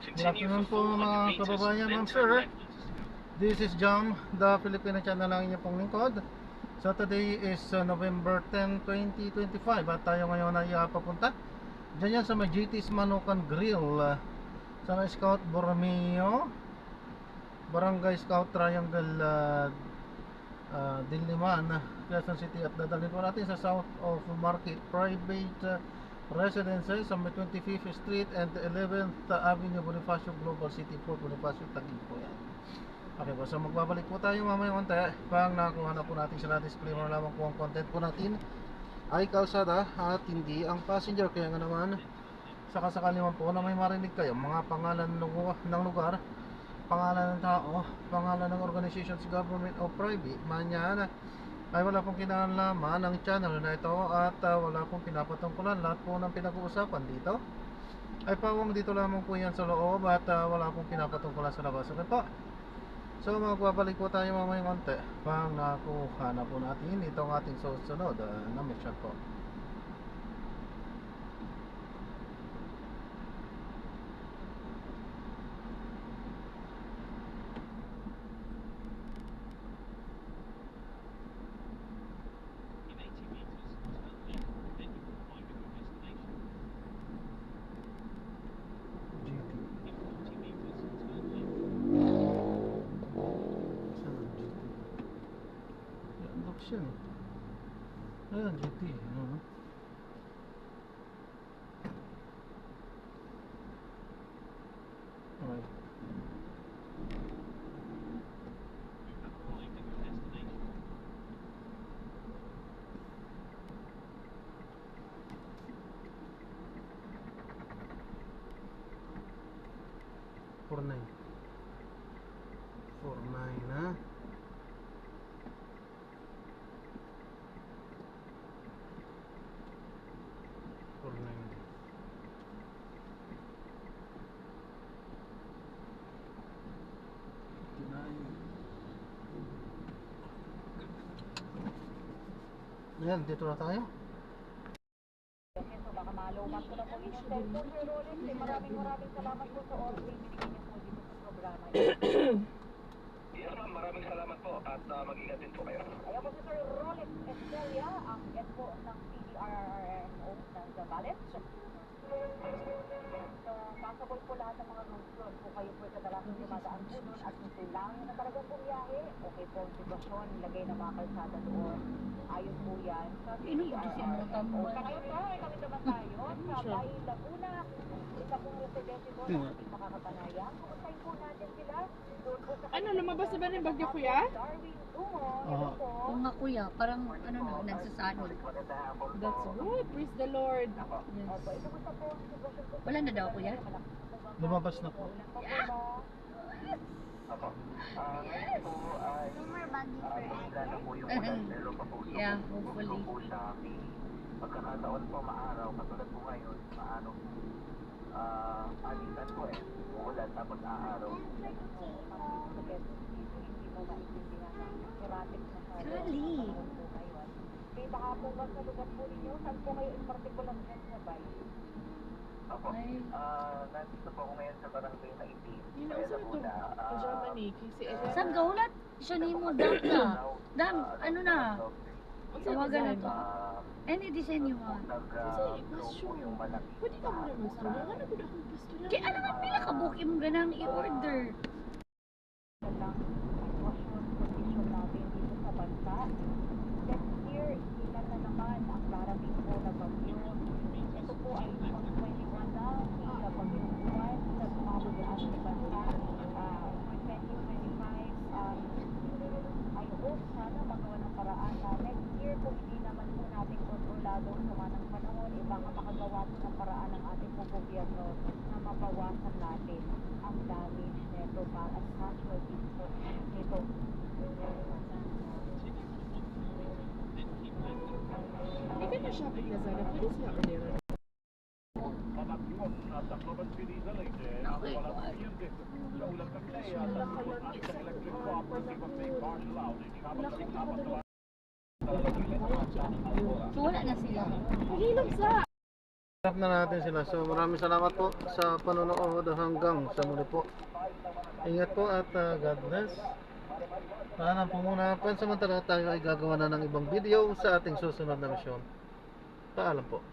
Good afternoon po mga kababayan, ma'am sir. This is Jam, the Filipino channel lang inyo pong lingkod. So today is November 10, 2025 at tayo ngayon ay papunta dyan yan sa may GT's Manukan Grill sa may Scout Borromeo Barangay Scout Triangle Diliman, Quezon City, at dadalhin po natin sa South of Market Private Residences sa may 25th Street and 11th Avenue, Bonifacio, Global City for Bonifacio, Taguig po yan. Okay po, so magbabalik po tayo mamaya konti pang nakuha na po natin sa disclaimer lamang po ang content po natin ay kalsada at hindi ang passenger. Kaya nga naman sakasakali man po na may marinig kayo mga pangalan ng lugar, pangalan ng tao, pangalan ng organizations, government o private man yan, ay wala pong kinalaman ng channel na ito at wala pong pinapatungkulan. Lahat po ng pinag-uusapan dito ay pawang dito lamang po yan sa loob at wala pong pinapatungkulan sa labas. Okay po, so magbabalik po tayo mamaya konti pang nakuha na po natin itong ating susunod na mission po. Ayan, GT. Okay. Four nine na. Ayan, dito na tayo. Baka malumat ko na po inyong cellphone, Sir Rolex. Maraming salamat po sa oras na ibinigay niyo po dito sa programa. Yes ma'am, maraming salamat po at mag-ingat din po kayo. Ayan po si Sir Rolex Estrella, ang head po ng PDRRMO ng Zambales. So, passable po lahat ng mga road po kayo po kadalasang dumadaan po doon at ito lang na talagang bumiyahe. Okay po ang sitwasyon, lagay ng mga kalsada doon. Ayos po yan sa PDRRMO. Sa ngayon po, ay kami naman tayo sa Bay Laguna. Isa pong residente po na ating makakapanayang. Kumustahin po natin sila. Doon po sa ano, lumabas na ba ng bagyo, kuya? Darwin Dumo. Ito po. Oo nga kuya, parang ano na, nagsasanod. That's good. Praise the Lord. Yes. Opo, ito po po ang sitwasyon po. Wala na daw kuya? Lumabas na po. Ako. Ngayon po ay plano po yung ulan pero pa po Yeah, hopefully. po siya pagkakataon po maaraw katulad po ngayon maano alitan po uulan tapos aaraw. Kali. Kaya baka po ba sa lugar po ninyo, saan po kayo in particular dyan sa Bay? Ako. Ay. Nandito po ako ngayon sa barangay na itim. Yun ang sa ito. Sa Germany. Kasi Saan ka ulat? Siya ni mo, dam ka. Dam, ano na? Tawagan na to. Any design you want. Kasi, pasture. Pwede ka muna mag-store. Ano ko na akong pasture? Kaya ano nga pinakabuki mo ganang i-order? Lang sitwasyon, kondisyon natin dito sa bansa. Next year, ilan na naman ang darating po na bagyo. Ito po ay pang-21 na, sa bagyong buwan na tumabog sa ating bansa. For 2025, I hope sana magawa ng paraan na next year kung hindi naman po natin kontrolado ang sama ng panahon, baka makagawa po ng paraan ng ating po gobyerno na mabawasan natin ang damage nito para sa casualties po nito. Hindi ka na shopping na Zara. Pwede siya orderan. So wala na sila. Mahilog sa Stop na natin sila. So maraming salamat po sa panonood hanggang sa muli po. Ingat po at God bless. Paalam po muna. Pansamantala tayo ay gagawa na ng ibang video sa ating susunod na misyon. Paalam po.